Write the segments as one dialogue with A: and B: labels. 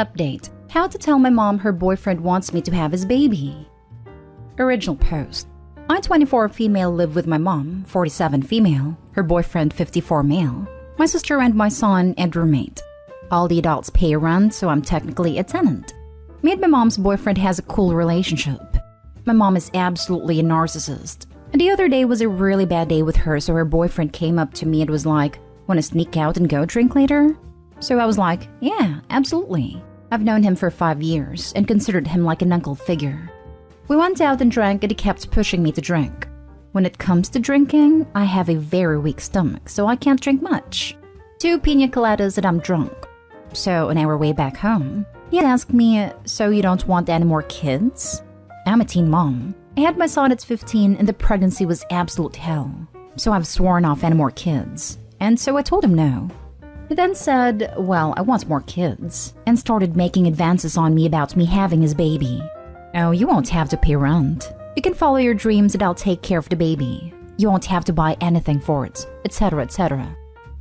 A: Update: how to tell my mom her boyfriend wants me to have his baby. Original post: I, 24 female, live with my mom, 47 female, her boyfriend, 54 male, my sister and my son and roommate. All the adults pay rent, so I'm technically a tenant. Me and my mom's boyfriend has a cool relationship. My mom is absolutely a narcissist. And the other day was a really bad day with her, so her boyfriend came up to me and was like, "Wanna sneak out and go drink later?" So I was like, "Yeah, absolutely." I've known him for 5 years and considered him like an uncle figure. We went out and drank and he kept pushing me to drink. When it comes to drinking, I have a very weak stomach, so I can't drink much. 2 pina coladas and I'm drunk. So on our way back home, he asked me, "So you don't want any more kids?" I'm a teen mom. I had my son at 15 and the pregnancy was absolute hell. So I've sworn off any more kids. And so I told him no. He then said, "Well, I want more kids," and started making advances on me about me having his baby. "Oh, you won't have to pay rent. You can follow your dreams and I'll take care of the baby. You won't have to buy anything for it," etc., etc.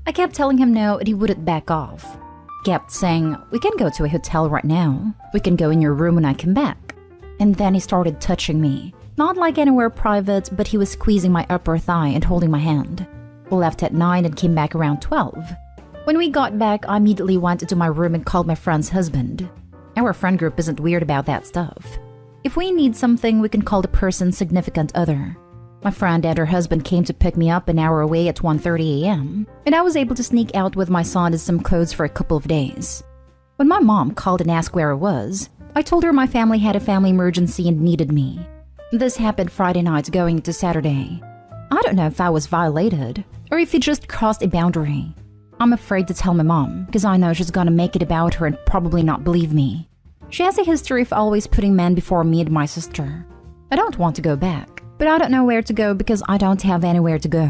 A: I kept telling him no and he wouldn't back off. Kept saying, "We can go to a hotel right now. We can go in your room when I come back." And then he started touching me. Not like anywhere private, but he was squeezing my upper thigh and holding my hand. We left at 9 and came back around 12. When we got back, I immediately went into my room and called my friend's husband. Our friend group isn't weird about that stuff. If we need something, we can call the person's significant other. My friend and her husband came to pick me up an hour away at 1:30 a.m., and I was able to sneak out with my son and some clothes for a couple of days. When my mom called and asked where I was, I told her my family had a family emergency and needed me. This happened Friday night going into Saturday. I don't know if I was violated, or if he just crossed a boundary. I'm afraid to tell my mom, because I know she's gonna make it about her and probably not believe me. She has a history of always putting men before me and my sister. I don't want to go back, but I don't know where to go because I don't have anywhere to go.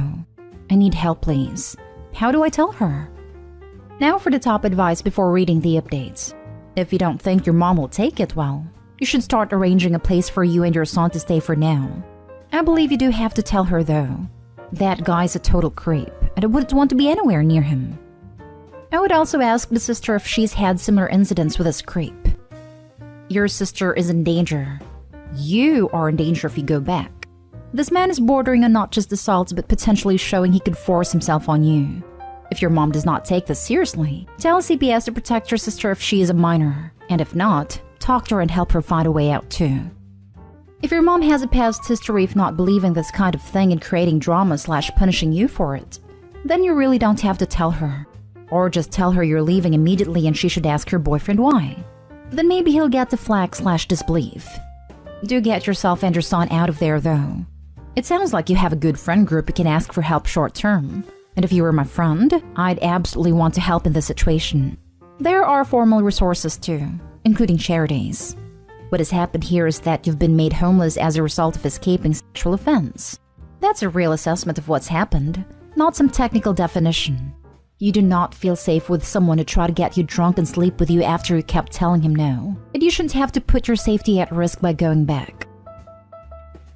A: I need help, please. How do I tell her? Now for the top advice before reading the updates. If you don't think your mom will take it well, you should start arranging a place for you and your son to stay for now. I believe you do have to tell her though. That guy's a total creep, and I wouldn't want to be anywhere near him. I would also ask the sister if she's had similar incidents with this creep. Your sister is in danger. You are in danger if you go back. This man is bordering on not just assault, but potentially showing he could force himself on you. If your mom does not take this seriously, tell CPS to protect your sister if she is a minor, and if not, talk to her and help her find a way out too. If your mom has a past history of not believing this kind of thing and creating drama/punishing you for it, then you really don't have to tell her. Or just tell her you're leaving immediately and she should ask her boyfriend why. Then maybe he'll get the flag/disbelief. Do get yourself and your son out of there though. It sounds like you have a good friend group you can ask for help short term. And if you were my friend, I'd absolutely want to help in this situation. There are formal resources too, including charities. What has happened here is that you've been made homeless as a result of escaping sexual offense. That's a real assessment of what's happened, not some technical definition. You do not feel safe with someone who tried to get you drunk and sleep with you after you kept telling him no, and you shouldn't have to put your safety at risk by going back.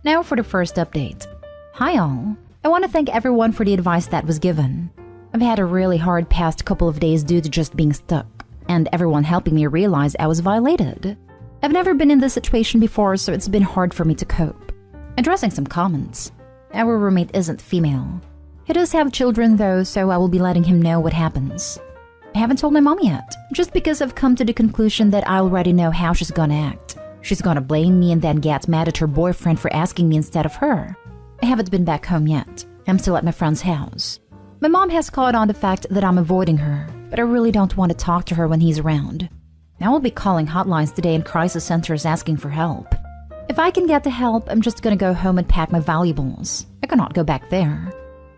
A: Now for the first update. Hi all. I want to thank everyone for the advice that was given. I've had a really hard past couple of days due to just being stuck, and everyone helping me realize I was violated. I've never been in this situation before, so it's been hard for me to cope. Addressing some comments. Our roommate isn't female. He does have children though, so I will be letting him know what happens. I haven't told my mom yet, just because I've come to the conclusion that I already know how she's gonna act. She's gonna blame me and then get mad at her boyfriend for asking me instead of her. I haven't been back home yet. I'm still at my friend's house. My mom has caught on the fact that I'm avoiding her, but I really don't want to talk to her when he's around. I will be calling hotlines today and crisis centers asking for help. If I can get the help, I'm just gonna go home and pack my valuables. I cannot go back there.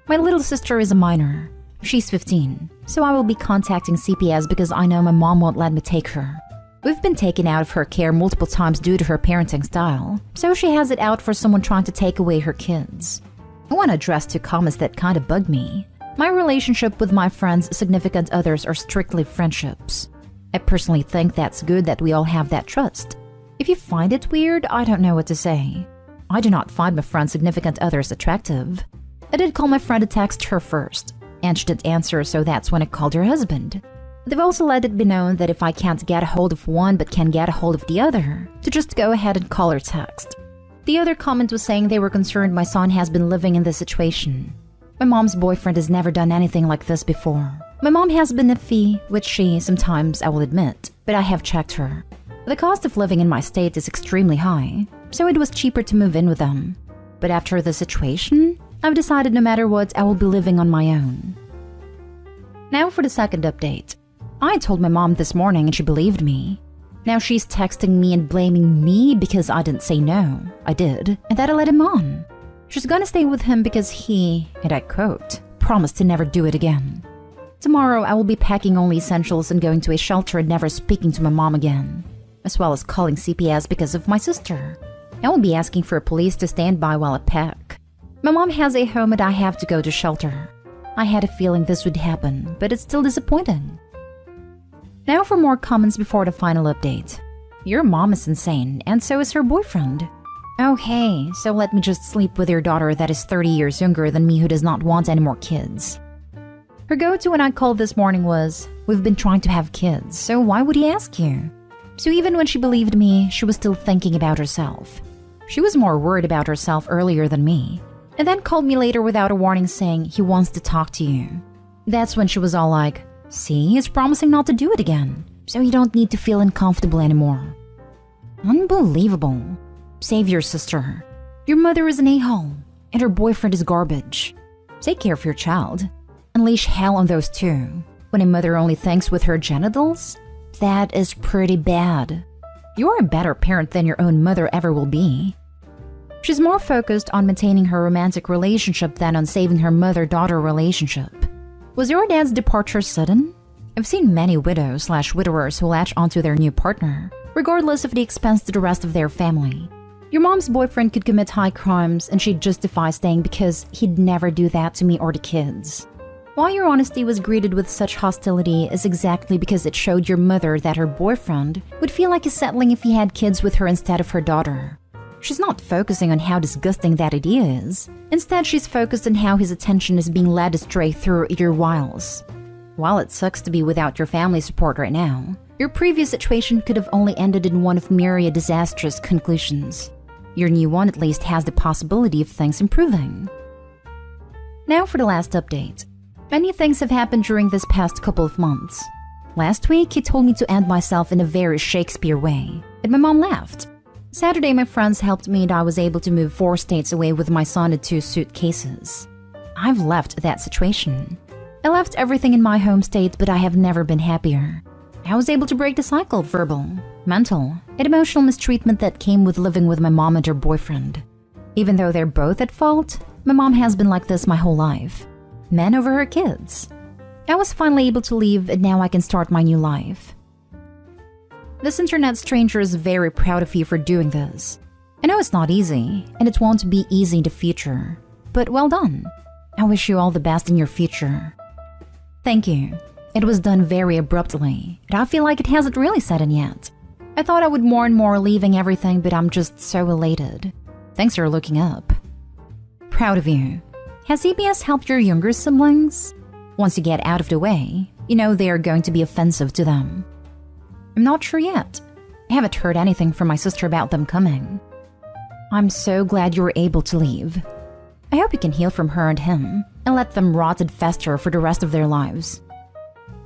A: My little sister is a minor. She's 15, so I will be contacting CPS because I know my mom won't let me take her. We've been taken out of her care multiple times due to her parenting style, so she has it out for someone trying to take away her kids. I want to address 2 comments that kind of bug me. My relationship with my friends' significant others are strictly friendships. I personally think that's good that we all have that trust. If you find it weird, I don't know what to say. I do not find my friend's significant others attractive. I did call my friend to text her first, and she didn't answer, so that's when I called her husband. They've also let it be known that if I can't get a hold of one but can get a hold of the other, to just go ahead and call or text. The other comment was saying they were concerned my son has been living in this situation. My mom's boyfriend has never done anything like this before. My mom has been iffy, which she sometimes, I will admit, but I have checked her. The cost of living in my state is extremely high, so it was cheaper to move in with them. But after the situation, I've decided no matter what, I will be living on my own. Now for the second update. I told my mom this morning and she believed me. Now she's texting me and blaming me because I didn't say no. I did, and that I let him on. She's gonna stay with him because he, and I quote, promised to never do it again. Tomorrow I will be packing only essentials and going to a shelter and never speaking to my mom again, as well as calling CPS because of my sister. I will be asking for police to stand by while I pack. My mom has a home and I have to go to shelter. I had a feeling this would happen, but it's still disappointing. Now for more comments before the final update. Your mom is insane, and so is her boyfriend. Oh hey, so let me just sleep with your daughter that is 30 years younger than me who does not want any more kids. Her go-to when I called this morning was, we've been trying to have kids, so why would he ask you? So even when she believed me, she was still thinking about herself. She was more worried about herself earlier than me, and then called me later without a warning saying he wants to talk to you. That's when she was all like, see, he's promising not to do it again, so you don't need to feel uncomfortable anymore. Unbelievable. Save your sister. Your mother is an a-hole, and her boyfriend is garbage. Take care of your child. Unleash hell on those two. When a mother only thinks with her genitals? That is pretty bad. You're a better parent than your own mother ever will be. She's more focused on maintaining her romantic relationship than on saving her mother-daughter relationship. Was your dad's departure sudden? I've seen many widows/widowers who latch onto their new partner, regardless of the expense to the rest of their family. Your mom's boyfriend could commit high crimes and she'd justify staying because he'd never do that to me or the kids. Why your honesty was greeted with such hostility is exactly because it showed your mother that her boyfriend would feel like he's settling if he had kids with her instead of her daughter. She's not focusing on how disgusting that idea is. Instead, she's focused on how his attention is being led astray through your wiles. While it sucks to be without your family support right now, your previous situation could have only ended in one of myriad disastrous conclusions. Your new one at least has the possibility of things improving. Now for the last update. Many things have happened during this past couple of months. Last week, he told me to end myself in a very Shakespeare way, and my mom laughed. Saturday, my friends helped me and I was able to move 4 states away with my son and 2 suitcases. I've left that situation. I left everything in my home state, but I have never been happier. I was able to break the cycle of verbal, mental, and emotional mistreatment that came with living with my mom and her boyfriend. Even though they're both at fault, my mom has been like this my whole life. Men over her kids. I was finally able to leave and now I can start my new life. This internet stranger is very proud of you for doing this. I know it's not easy, and it won't be easy in the future, but well done. I wish you all the best in your future. Thank you. It was done very abruptly, and I feel like it hasn't really set in yet. I thought I would more and more leaving everything, but I'm just so elated. Thanks for looking up. Proud of you. Has CPS helped your younger siblings? Once you get out of the way, you know they are going to be offensive to them. I'm not sure yet. I haven't heard anything from my sister about them coming. I'm so glad you were able to leave. I hope you can heal from her and him, and let them rot and fester for the rest of their lives.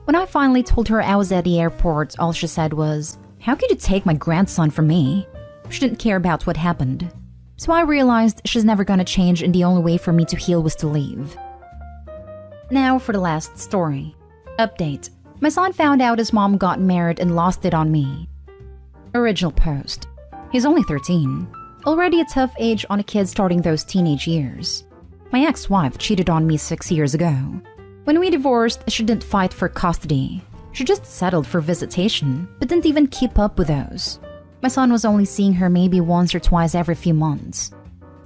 A: When I finally told her I was at the airport, all she said was, "How could you take my grandson from me?" She didn't care about what happened. So I realized she's never gonna change and the only way for me to heal was to leave. Now for the last story. Update. My son found out his mom got married and lost it on me. Original post. He's only 13. Already a tough age on a kid starting those teenage years. My ex-wife cheated on me 6 years ago. When we divorced, she didn't fight for custody. She just settled for visitation, but didn't even keep up with those. My son was only seeing her maybe once or twice every few months.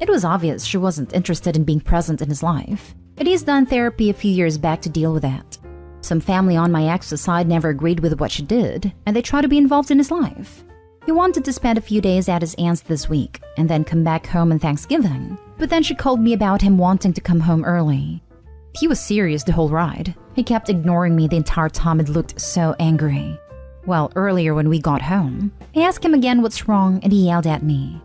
A: It was obvious she wasn't interested in being present in his life, but he's done therapy a few years back to deal with that. Some family on my ex's side never agreed with what she did, and they tried to be involved in his life. He wanted to spend a few days at his aunt's this week, and then come back home on Thanksgiving, but then she called me about him wanting to come home early. He was serious the whole ride. He kept ignoring me the entire time and looked so angry. Well, earlier when we got home, I asked him again what's wrong and he yelled at me.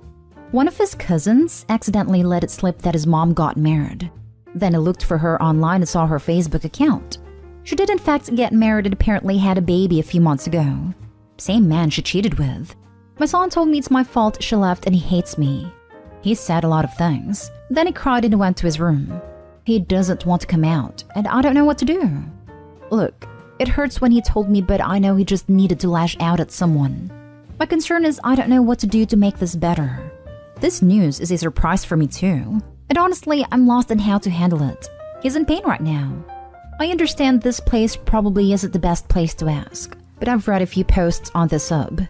A: One of his cousins accidentally let it slip that his mom got married. Then I looked for her online and saw her Facebook account. She did in fact get married and apparently had a baby a few months ago. Same man she cheated with. My son told me it's my fault she left and he hates me. He said a lot of things. Then he cried and went to his room. He doesn't want to come out, and I don't know what to do. Look, it hurts when he told me, but I know he just needed to lash out at someone. My concern is I don't know what to do to make this better. This news is a surprise for me too, and honestly, I'm lost in how to handle it. He's in pain right now. I understand this place probably isn't the best place to ask, but I've read a few posts on this sub.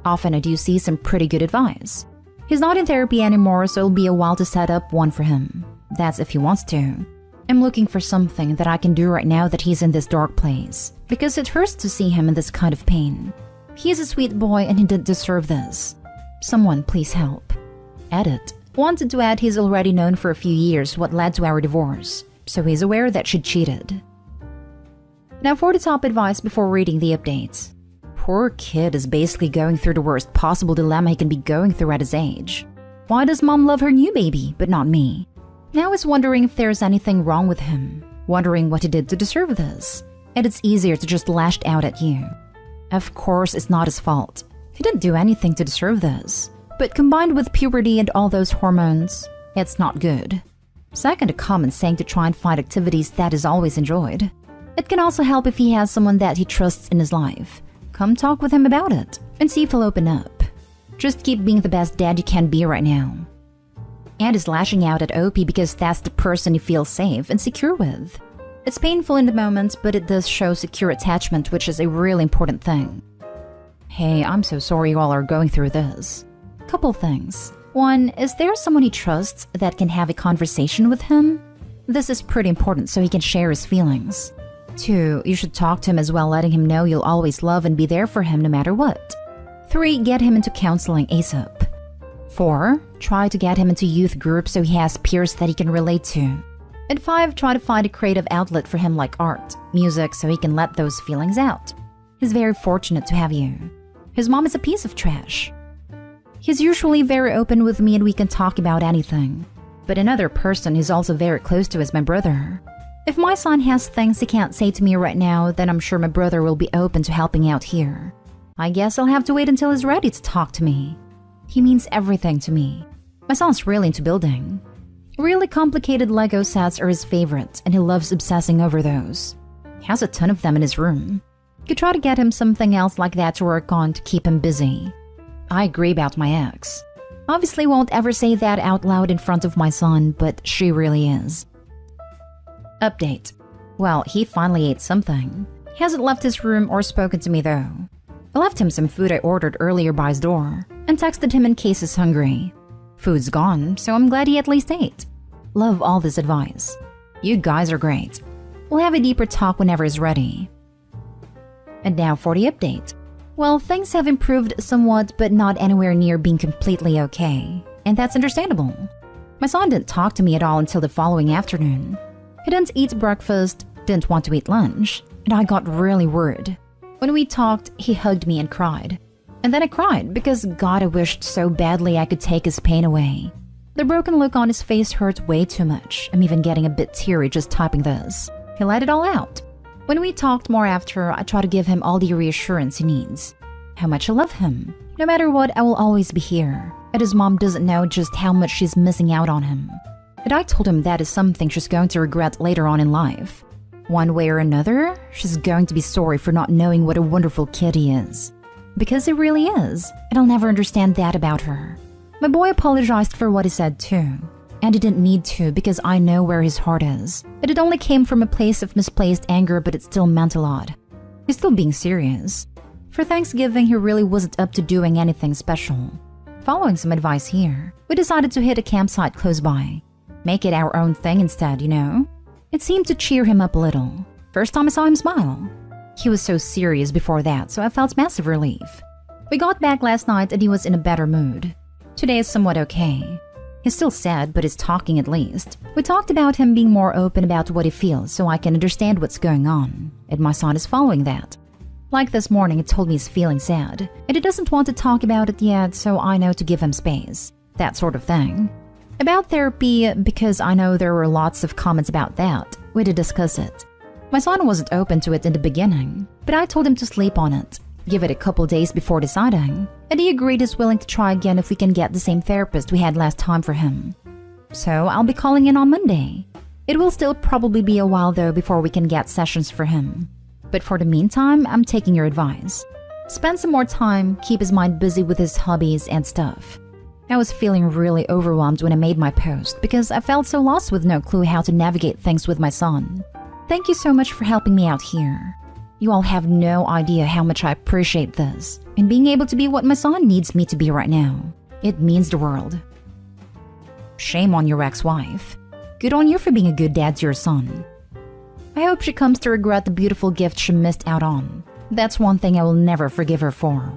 A: Often I do see some pretty good advice. He's not in therapy anymore, so it'll be a while to set up one for him. That's if he wants to. I'm looking for something that I can do right now that he's in this dark place, because it hurts to see him in this kind of pain. He is a sweet boy and he didn't deserve this. Someone please help. Edit. Wanted to add he's already known for a few years what led to our divorce, so he's aware that she cheated. Now for the top advice before reading the updates. Poor kid is basically going through the worst possible dilemma he can be going through at his age. Why does mom love her new baby, but not me? Now he's wondering if there's anything wrong with him, wondering what he did to deserve this, and it's easier to just lash out at you. Of course, it's not his fault. He didn't do anything to deserve this, but combined with puberty and all those hormones, it's not good. Second, a common saying to try and find activities that is always enjoyed. It can also help if he has someone that he trusts in his life. Come talk with him about it and see if he'll open up. Just keep being the best dad you can be right now. And is lashing out at OP because that's the person you feel safe and secure with. It's painful in the moment, but it does show secure attachment, which is a really important thing. Hey, I'm so sorry you all are going through this. Couple things. One, is there someone he trusts that can have a conversation with him? This is pretty important so he can share his feelings. 2, you should talk to him as well, letting him know you'll always love and be there for him no matter what. 3, get him into counseling ASAP. 4, try to get him into youth groups so he has peers that he can relate to. And 5, try to find a creative outlet for him like art, music, so he can let those feelings out. He's very fortunate to have you. His mom is a piece of trash. He's usually very open with me and we can talk about anything. But another person he's also very close to is my brother. If my son has things he can't say to me right now, then I'm sure my brother will be open to helping out here. I guess I'll have to wait until he's ready to talk to me. He means everything to me. My son's really into building. Really complicated Lego sets are his favorite, and he loves obsessing over those. He has a ton of them in his room. Could try to get him something else like that to work on to keep him busy. I agree about my ex. Obviously won't ever say that out loud in front of my son, but she really is. Update. Well, he finally ate something. He hasn't left his room or spoken to me though. I left him some food I ordered earlier by his door and texted him in case he's hungry. Food's gone, so I'm glad he at least ate. Love all this advice. You guys are great. We'll have a deeper talk whenever he's ready. And now for the update. Well, things have improved somewhat, but not anywhere near being completely okay. And that's understandable. My son didn't talk to me at all until the following afternoon. He didn't eat breakfast, didn't want to eat lunch, and I got really worried. When we talked, he hugged me and cried. And then I cried because God, I wished so badly I could take his pain away. The broken look on his face hurt way too much. I'm even getting a bit teary just typing this. He let it all out. When we talked more after, I tried to give him all the reassurance he needs. How much I love him. No matter what, I will always be here. And his mom doesn't know just how much she's missing out on him. And I told him that is something she's going to regret later on in life. One way or another, she's going to be sorry for not knowing what a wonderful kid he is. Because he really is, and I'll never understand that about her. My boy apologized for what he said too. And he didn't need to because I know where his heart is. But it only came from a place of misplaced anger, but it still meant a lot. He's still being serious. For Thanksgiving, he really wasn't up to doing anything special. Following some advice here, we decided to hit a campsite close by. Make it our own thing instead, you know? It seemed to cheer him up a little. First time I saw him smile. He was so serious before that, so I felt massive relief. We got back last night and he was in a better mood. Today is somewhat okay. He's still sad, but is talking at least. We talked about him being more open about what he feels so I can understand what's going on, and my son is following that. Like this morning, he told me he's feeling sad, and he doesn't want to talk about it yet, so I know to give him space. That sort of thing. About therapy, because I know there were lots of comments about that, we did discuss it. My son wasn't open to it in the beginning, but I told him to sleep on it, give it a couple days before deciding, and he agreed he's willing to try again if we can get the same therapist we had last time for him. So I'll be calling in on Monday. It will still probably be a while though before we can get sessions for him. But for the meantime, I'm taking your advice. Spend some more time, keep his mind busy with his hobbies and stuff. I was feeling really overwhelmed when I made my post because I felt so lost with no clue how to navigate things with my son. Thank you so much for helping me out here. You all have no idea how much I appreciate this and being able to be what my son needs me to be right now. It means the world. Shame on your ex-wife. Good on you for being a good dad to your son. I hope she comes to regret the beautiful gift she missed out on. That's one thing I will never forgive her for.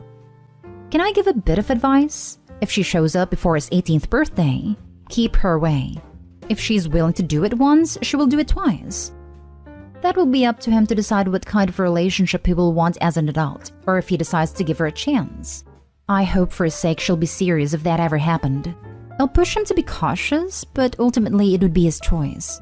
A: Can I give a bit of advice? If she shows up before his 18th birthday, keep her away. If she's willing to do it once, she will do it twice. That will be up to him to decide what kind of relationship he will want as an adult, or if he decides to give her a chance. I hope for his sake she'll be serious if that ever happened. I'll push him to be cautious, but ultimately it would be his choice.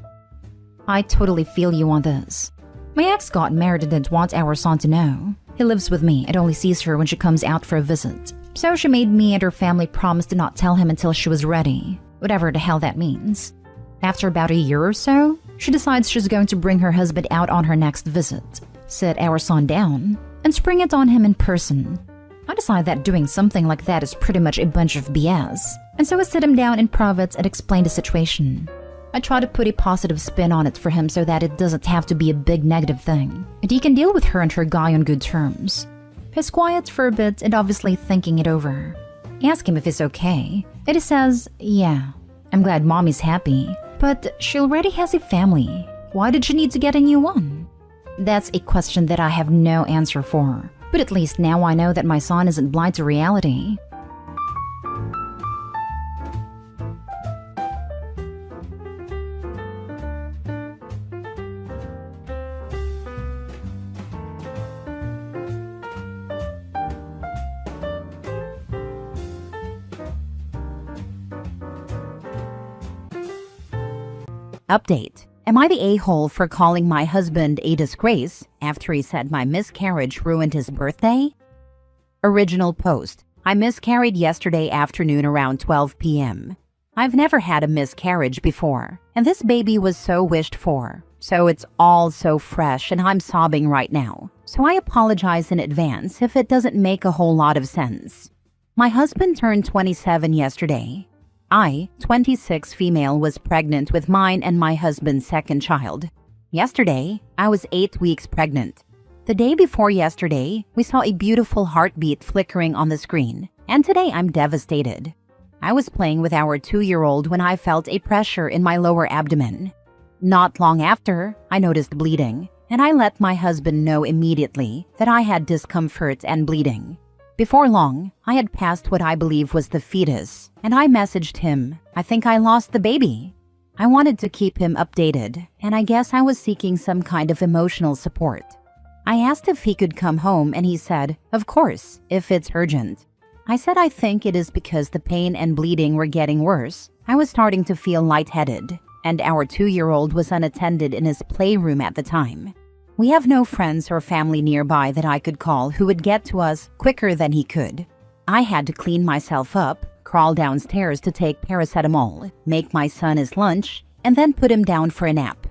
A: I totally feel you on this. My ex got married and didn't want our son to know. He lives with me and only sees her when she comes out for a visit. So she made me and her family promise to not tell him until she was ready, whatever the hell that means. After about a year or so, she decides she's going to bring her husband out on her next visit, sit our son down, and spring it on him in person. I decide that doing something like that is pretty much a bunch of BS, and so I sit him down in private and explain the situation. I try to put a positive spin on it for him so that it doesn't have to be a big negative thing, and he can deal with her and her guy on good terms. He's quiet for a bit and obviously thinking it over. I ask him if he's okay, and he says, yeah, I'm glad mommy's happy, but she already has a family. Why did she need to get a new one? That's a question that I have no answer for, but at least now I know that my son isn't blind to reality. Update. Am I the a-hole for calling my husband a disgrace after he said my miscarriage ruined his birthday? Original post. I miscarried yesterday afternoon around 12 p.m. I've never had a miscarriage before, and this baby was so wished for. So it's all so fresh and I'm sobbing right now. So I apologize in advance if it doesn't make a whole lot of sense. My husband turned 27 yesterday. I, 26 female, was pregnant with mine and my husband's second child. Yesterday, I was 8 weeks pregnant. The day before yesterday, we saw a beautiful heartbeat flickering on the screen, and today I'm devastated. I was playing with our 2-year-old when I felt a pressure in my lower abdomen. Not long after, I noticed bleeding, and I let my husband know immediately that I had discomfort and bleeding. Before long, I had passed what I believe was the fetus, and I messaged him, I think I lost the baby. I wanted to keep him updated, and I guess I was seeking some kind of emotional support. I asked if he could come home, and he said, of course, if it's urgent. I said I think it is because the pain and bleeding were getting worse. I was starting to feel lightheaded, and our 2-year-old was unattended in his playroom at the time. We have no friends or family nearby that I could call who would get to us quicker than he could. I had to clean myself up, crawl downstairs to take paracetamol, make my son his lunch, and then put him down for a nap.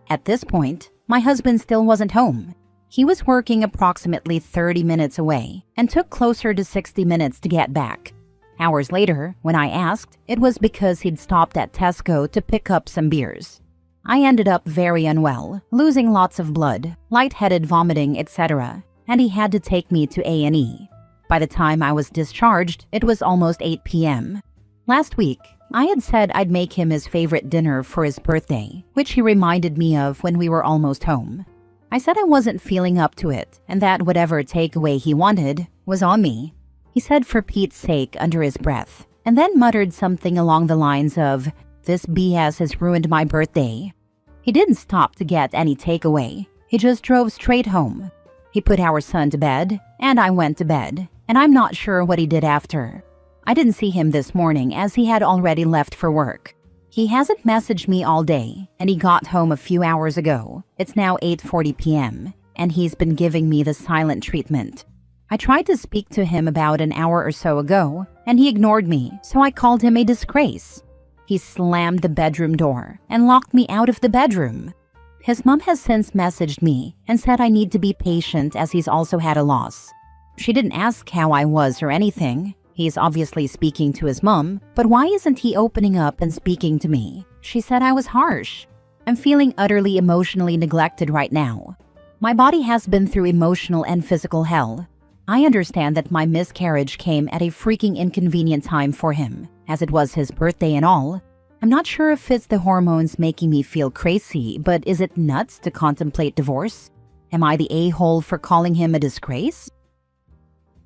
A: At this point, my husband still wasn't home. He was working approximately 30 minutes away and took closer to 60 minutes to get back. Hours later, when I asked, it was because he'd stopped at Tesco to pick up some beers. I ended up very unwell, losing lots of blood, lightheaded, vomiting, etc., and he had to take me to A&E. By the time I was discharged, it was almost 8 p.m. Last week, I had said I'd make him his favorite dinner for his birthday, which he reminded me of when we were almost home. I said I wasn't feeling up to it, and that whatever takeaway he wanted was on me. He said for Pete's sake under his breath, and then muttered something along the lines of, "This BS has ruined my birthday." He didn't stop to get any takeaway. He just drove straight home. He put our son to bed, and I went to bed, and I'm not sure what he did after. I didn't see him this morning as he had already left for work. He hasn't messaged me all day, and he got home a few hours ago. It's now 8:40 p.m., and he's been giving me the silent treatment. I tried to speak to him about an hour or so ago, and he ignored me, so I called him a disgrace. He slammed the bedroom door and locked me out of the bedroom. His mom has since messaged me and said I need to be patient as he's also had a loss. She didn't ask how I was or anything. He's obviously speaking to his mom, but why isn't he opening up and speaking to me? She said I was harsh. I'm feeling utterly emotionally neglected right now. My body has been through emotional and physical hell. I understand that my miscarriage came at a freaking inconvenient time for him, as it was his birthday and all. I'm not sure if it's the hormones making me feel crazy, but is it nuts to contemplate divorce? Am I the a-hole for calling him a disgrace?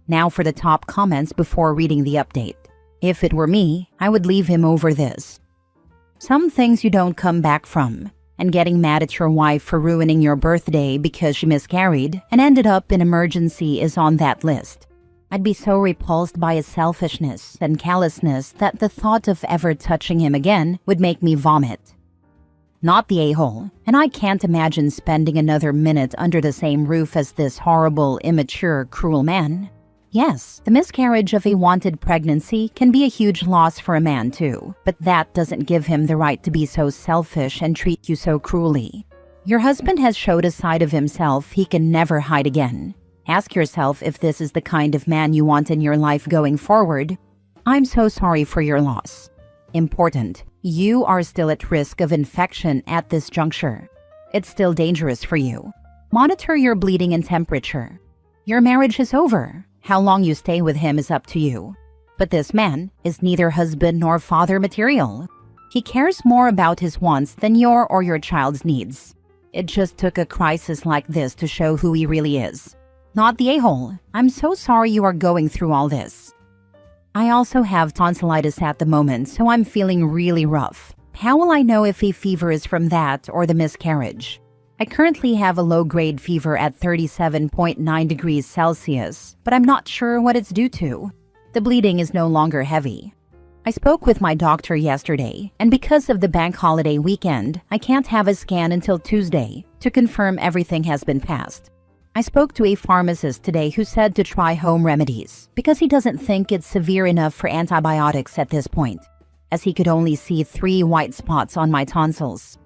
A: Now for the top comments before reading the update. If it were me, I would leave him over this. Some things you don't come back from, and getting mad at your wife for ruining your birthday because she miscarried and ended up in emergency is on that list. I'd be so repulsed by his selfishness and callousness that the thought of ever touching him again would make me vomit. Not the a-hole, and I can't imagine spending another minute under the same roof as this horrible, immature, cruel man. Yes, the miscarriage of a wanted pregnancy can be a huge loss for a man too, but that doesn't give him the right to be so selfish and treat you so cruelly. Your husband has showed a side of himself he can never hide again. Ask yourself if this is the kind of man you want in your life going forward. I'm so sorry for your loss. Important, you are still at risk of infection at this juncture. It's still dangerous for you. Monitor your bleeding and temperature. Your marriage is over. How long you stay with him is up to you. But this man is neither husband nor father material. He cares more about his wants than your or your child's needs. It just took a crisis like this to show who he really is. Not the a-hole. I'm so sorry you are going through all this. I also have tonsillitis at the moment, so I'm feeling really rough. How will I know if a fever is from that or the miscarriage? I currently have a low-grade fever at 37.9 degrees Celsius, but I'm not sure what it's due to. The bleeding is no longer heavy. I spoke with my doctor yesterday, and because of the bank holiday weekend, I can't have a scan until Tuesday to confirm everything has been passed. I spoke to a pharmacist today who said to try home remedies because he doesn't think it's severe enough for antibiotics at this point, as he could only see 3 white spots on my tonsils.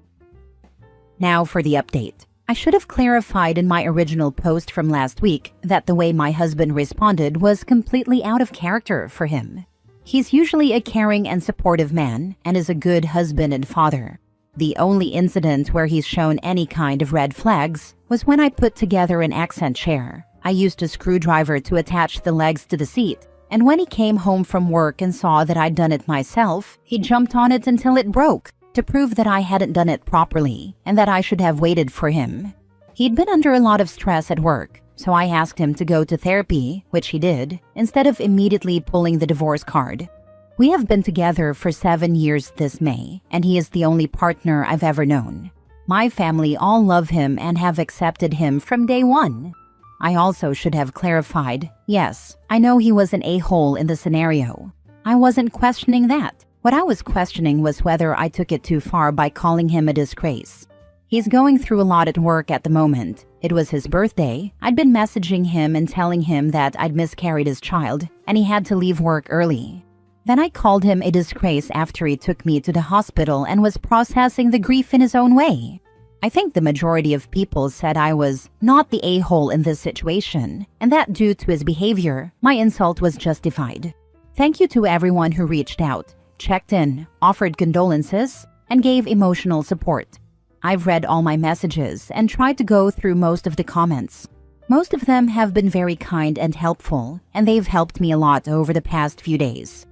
A: Now for the update. I should have clarified in my original post from last week that the way my husband responded was completely out of character for him. He's usually a caring and supportive man and is a good husband and father. The only incident where he's shown any kind of red flags was when I put together an accent chair. I used a screwdriver to attach the legs to the seat, and when he came home from work and saw that I'd done it myself, he jumped on it until it broke, to prove that I hadn't done it properly and that I should have waited for him. He'd been under a lot of stress at work, so I asked him to go to therapy, which he did, instead of immediately pulling the divorce card. We have been together for 7 years this May, and he is the only partner I've ever known. My family all love him and have accepted him from day one. I also should have clarified, yes, I know he was an a-hole in the scenario. I wasn't questioning that. What I was questioning was whether I took it too far by calling him a disgrace. He's going through a lot at work at the moment. It was his birthday. I'd been messaging him and telling him that I'd miscarried his child, and he had to leave work early. Then I called him a disgrace after he took me to the hospital and was processing the grief in his own way. I think the majority of people said I was not the a-hole in this situation, and that due to his behavior, my insult was justified. Thank you to everyone who reached out, checked in, offered condolences, and gave emotional support. I've read all my messages and tried to go through most of the comments. Most of them have been very kind and helpful, and they've helped me a lot over the past few days.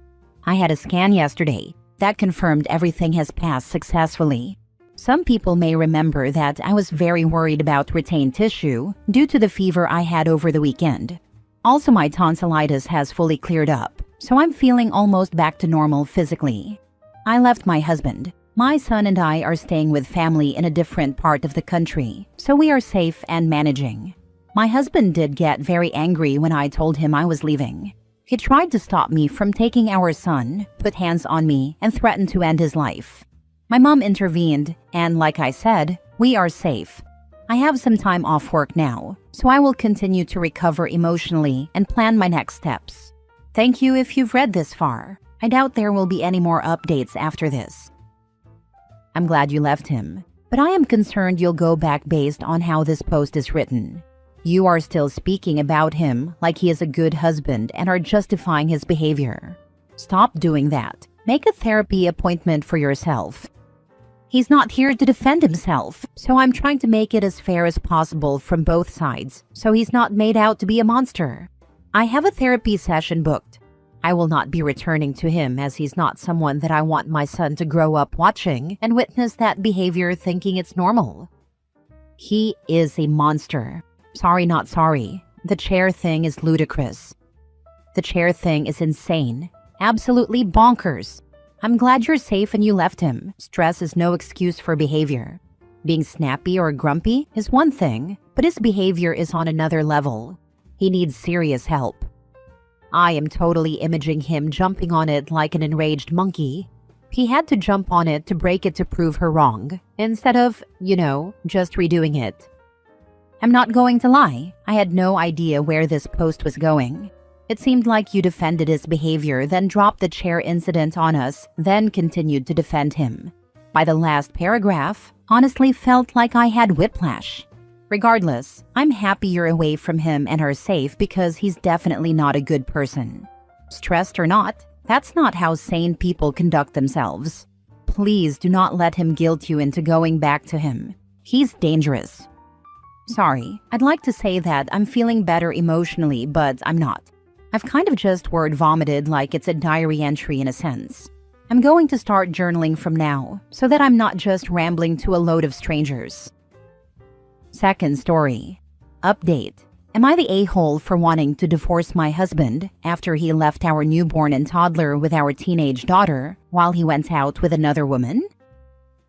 A: I had a scan yesterday that confirmed everything has passed successfully. Some people may remember that I was very worried about retained tissue due to the fever I had over the weekend. Also, my tonsillitis has fully cleared up, so I'm feeling almost back to normal physically. I left my husband. My son and I are staying with family in a different part of the country, so we are safe and managing. My husband did get very angry when I told him I was leaving. He tried to stop me from taking our son, put hands on me, and threatened to end his life. My mom intervened, and like I said, we are safe. I have some time off work now, so I will continue to recover emotionally and plan my next steps. Thank you if you've read this far. I doubt there will be any more updates after this. I'm glad you left him, but I am concerned you'll go back based on how this post is written. You are still speaking about him like he is a good husband and are justifying his behavior. Stop doing that. Make a therapy appointment for yourself. He's not here to defend himself, so I'm trying to make it as fair as possible from both sides, so he's not made out to be a monster. I have a therapy session booked. I will not be returning to him as he's not someone that I want my son to grow up watching and witness that behavior thinking it's normal. He is a monster. Sorry, not sorry. The chair thing is ludicrous. The chair thing is insane. Absolutely bonkers. I'm glad you're safe and you left him. Stress is no excuse for behavior. Being snappy or grumpy is one thing, but his behavior is on another level. He needs serious help. I am totally imaging him jumping on it like an enraged monkey. He had to jump on it to break it to prove her wrong, instead of, just redoing it. I'm not going to lie, I had no idea where this post was going. It seemed like you defended his behavior, then dropped the chair incident on us, then continued to defend him. By the last paragraph, honestly felt like I had whiplash. Regardless, I'm happy you're away from him and are safe because he's definitely not a good person. Stressed or not, that's not how sane people conduct themselves. Please do not let him guilt you into going back to him. He's dangerous. Sorry, I'd like to say that I'm feeling better emotionally, but I'm not. I've kind of just word vomited like it's a diary entry in a sense. I'm going to start journaling from now, so that I'm not just rambling to a load of strangers. Second story. Update. Am I the a-hole for wanting to divorce my husband after he left our newborn and toddler with our teenage daughter while he went out with another woman?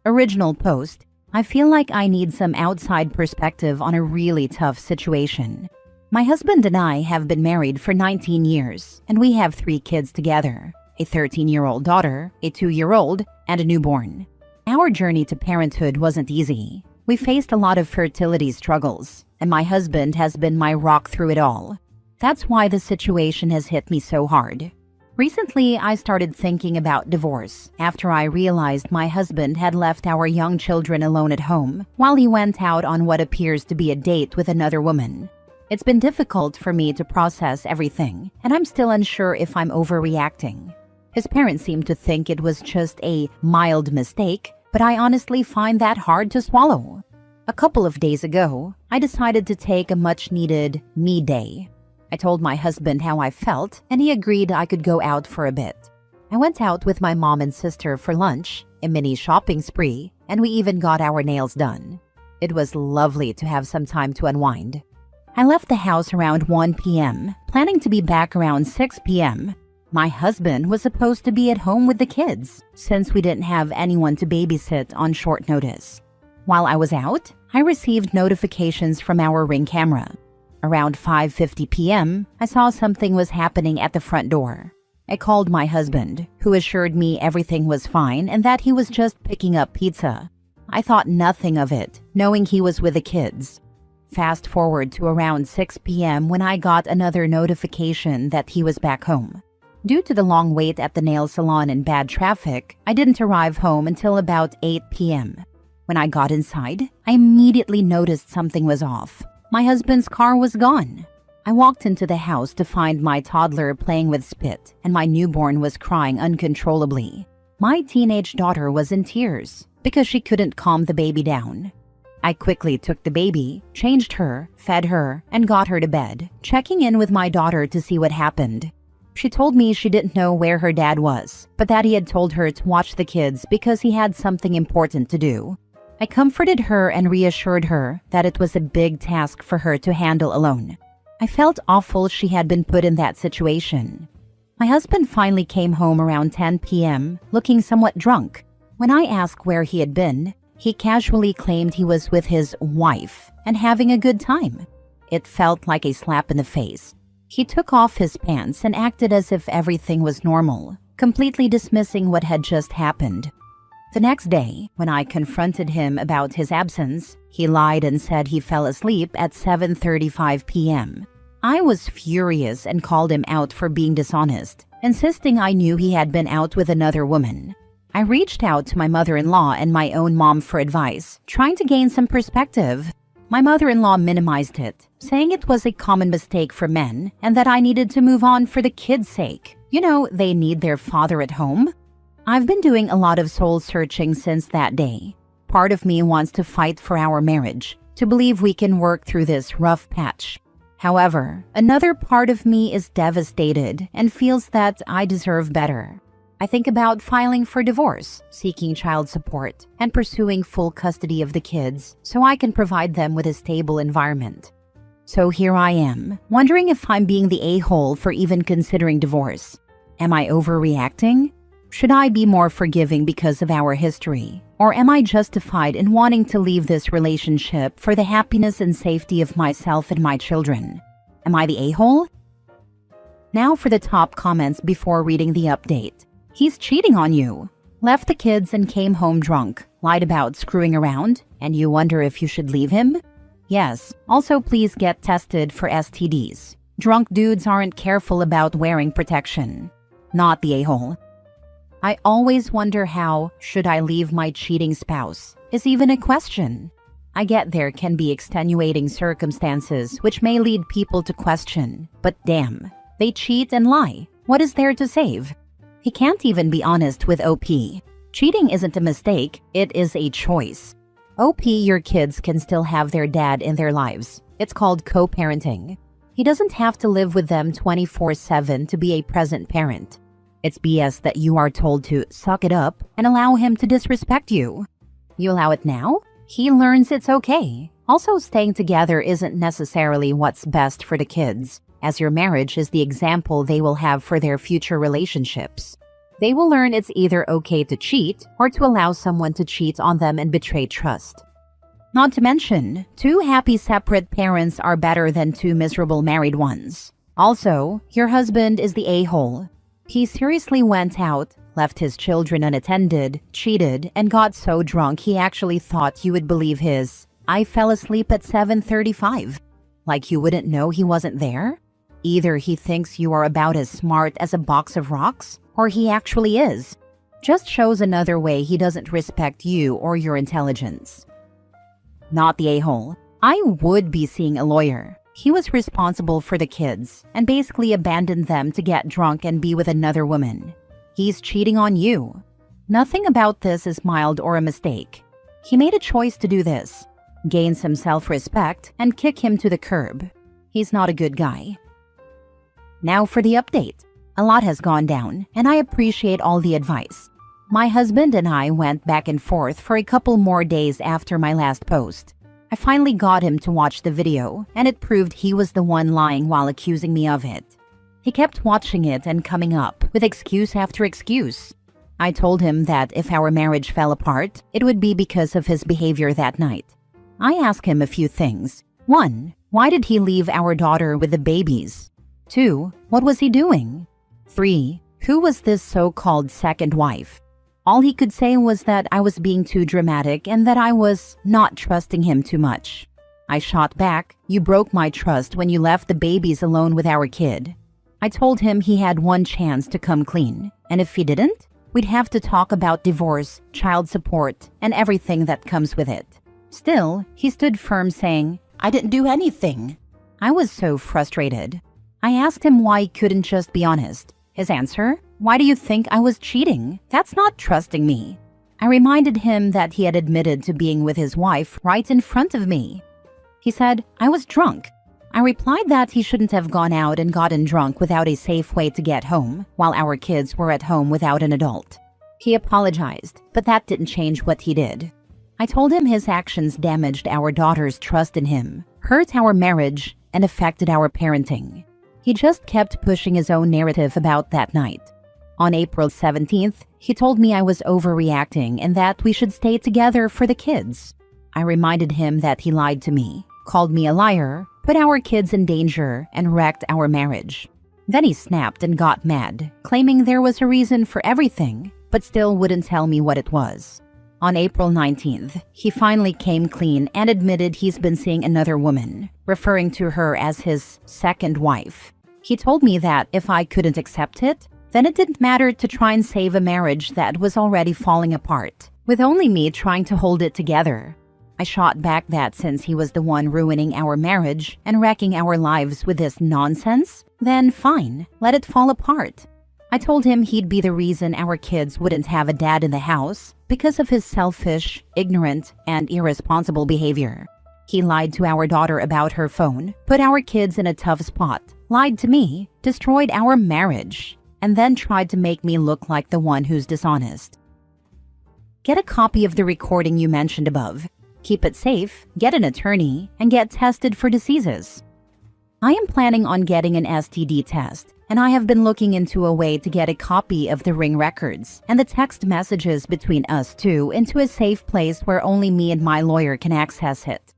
A: Original post. I feel like I need some outside perspective on a really tough situation. My husband and I have been married for 19 years, and we have 3 kids together, a 13-year-old daughter, a 2-year-old, and a newborn. Our journey to parenthood wasn't easy. We faced a lot of fertility struggles, and my husband has been my rock through it all. That's why the situation has hit me so hard. Recently, I started thinking about divorce after I realized my husband had left our young children alone at home while he went out on what appears to be a date with another woman. It's been difficult for me to process everything, and I'm still unsure if I'm overreacting. His parents seem to think it was just a mild mistake, but I honestly find that hard to swallow. A couple of days ago, I decided to take a much-needed me day. I told my husband how I felt, and he agreed I could go out for a bit. I went out with my mom and sister for lunch, a mini shopping spree, and we even got our nails done. It was lovely to have some time to unwind. I left the house around 1 p.m., planning to be back around 6 p.m. My husband was supposed to be at home with the kids, since we didn't have anyone to babysit on short notice. While I was out, I received notifications from our Ring camera. Around 5:50 p.m., I saw something was happening at the front door. I called my husband, who assured me everything was fine and that he was just picking up pizza. I thought nothing of it, knowing he was with the kids. Fast forward to around 6 p.m. when I got another notification that he was back home. Due to the long wait at the nail salon and bad traffic, I didn't arrive home until about 8 p.m. When I got inside, I immediately noticed something was off. My husband's car was gone. I walked into the house to find my toddler playing with spit, and my newborn was crying uncontrollably. My teenage daughter was in tears because she couldn't calm the baby down. I quickly took the baby, changed her, fed her, and got her to bed, checking in with my daughter to see what happened. She told me she didn't know where her dad was, but that he had told her to watch the kids because he had something important to do. I comforted her and reassured her that it was a big task for her to handle alone. I felt awful she had been put in that situation. My husband finally came home around 10 p.m., looking somewhat drunk. When I asked where he had been, he casually claimed he was with his wife and having a good time. It felt like a slap in the face. He took off his pants and acted as if everything was normal, completely dismissing what had just happened. The next day, when I confronted him about his absence, he lied and said he fell asleep at 7:35 p.m. I was furious and called him out for being dishonest, insisting I knew he had been out with another woman. I reached out to my mother-in-law and my own mom for advice, trying to gain some perspective. My mother-in-law minimized it, saying it was a common mistake for men and that I needed to move on for the kids' sake. You know, they need their father at home. I've been doing a lot of soul-searching since that day. Part of me wants to fight for our marriage, to believe we can work through this rough patch. However, another part of me is devastated and feels that I deserve better. I think about filing for divorce, seeking child support, and pursuing full custody of the kids so I can provide them with a stable environment. So here I am, wondering if I'm being the a-hole for even considering divorce. Am I overreacting? Should I be more forgiving because of our history? Or am I justified in wanting to leave this relationship for the happiness and safety of myself and my children? Am I the a-hole? Now for the top comments before reading the update. He's cheating on you. Left the kids and came home drunk. Lied about screwing around, and you wonder if you should leave him? Yes. Also, please get tested for STDs. Drunk dudes aren't careful about wearing protection. Not the a-hole. I always wonder how should I leave my cheating spouse is even a question. I get there can be extenuating circumstances which may lead people to question, but damn, they cheat and lie. What is there to save? He can't even be honest with OP. Cheating isn't a mistake, it is a choice. OP, your kids can still have their dad in their lives. It's called co-parenting. He doesn't have to live with them 24/7 to be a present parent. It's BS that you are told to suck it up and allow him to disrespect you. You allow it now? He learns it's okay. Also, staying together isn't necessarily what's best for the kids, as your marriage is the example they will have for their future relationships. They will learn it's either okay to cheat or to allow someone to cheat on them and betray trust. Not to mention, 2 happy separate parents are better than 2 miserable married ones. Also, your husband is the a-hole. He seriously went out, left his children unattended, cheated, and got so drunk he actually thought you would believe his, "I fell asleep at 7:35. Like you wouldn't know he wasn't there? Either he thinks you are about as smart as a box of rocks, or he actually is. Just shows another way he doesn't respect you or your intelligence. Not the a-hole. I would be seeing a lawyer. He was responsible for the kids and basically abandoned them to get drunk and be with another woman. He's cheating on you. Nothing about this is mild or a mistake. He made a choice to do this, gain some self-respect, and kick him to the curb. He's not a good guy. Now for the update. A lot has gone down, and I appreciate all the advice. My husband and I went back and forth for a couple more days after my last post. I finally got him to watch the video, and it proved he was the one lying while accusing me of it. He kept watching it and coming up with excuse after excuse. I told him that if our marriage fell apart, it would be because of his behavior that night. I asked him a few things. 1. Why did he leave our daughter with the babies? 2. What was he doing? 3. Who was this so-called second wife? All he could say was that I was being too dramatic and that I was not trusting him too much. I shot back, "You broke my trust when you left the babies alone with our kid." I told him he had one chance to come clean, and if he didn't, we'd have to talk about divorce, child support, and everything that comes with it. Still, he stood firm saying, "I didn't do anything." I was so frustrated. I asked him why he couldn't just be honest. His answer, "Why do you think I was cheating? That's not trusting me." I reminded him that he had admitted to being with his wife right in front of me. He said, "I was drunk." I replied that he shouldn't have gone out and gotten drunk without a safe way to get home, while our kids were at home without an adult. He apologized, but that didn't change what he did. I told him his actions damaged our daughter's trust in him, hurt our marriage, and affected our parenting. He just kept pushing his own narrative about that night. On April 17th, he told me I was overreacting and that we should stay together for the kids. I reminded him that he lied to me, called me a liar, put our kids in danger, and wrecked our marriage. Then he snapped and got mad, claiming there was a reason for everything, but still wouldn't tell me what it was. On April 19th, he finally came clean and admitted he's been seeing another woman, referring to her as his second wife. He told me that if I couldn't accept it, then it didn't matter to try and save a marriage that was already falling apart, with only me trying to hold it together. I shot back that since he was the one ruining our marriage and wrecking our lives with this nonsense, then fine, let it fall apart. I told him he'd be the reason our kids wouldn't have a dad in the house because of his selfish, ignorant, and irresponsible behavior. He lied to our daughter about her phone, put our kids in a tough spot, lied to me, destroyed our marriage, and then tried to make me look like the one who's dishonest. Get a copy of the recording you mentioned above. Keep it safe, get an attorney, and get tested for diseases. I am planning on getting an STD test, and I have been looking into a way to get a copy of the ring records and the text messages between us two into a safe place where only me and my lawyer can access it.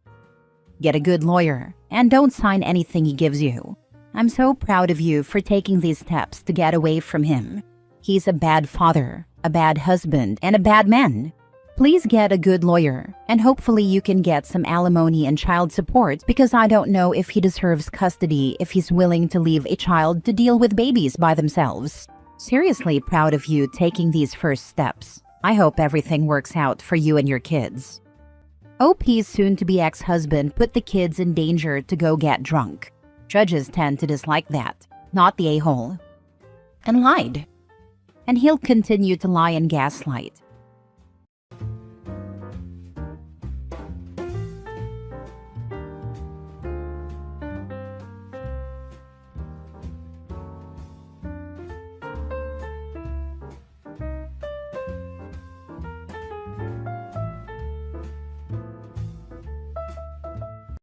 A: Get a good lawyer, and don't sign anything he gives you. I'm so proud of you for taking these steps to get away from him. He's a bad father, a bad husband, and a bad man. Please get a good lawyer, and hopefully you can get some alimony and child support because I don't know if he deserves custody if he's willing to leave a child to deal with babies by themselves. Seriously proud of you taking these first steps. I hope everything works out for you and your kids. OP's soon-to-be ex-husband put the kids in danger to go get drunk. Judges tend to dislike that, not the a-hole. And lied. And he'll continue to lie and gaslight.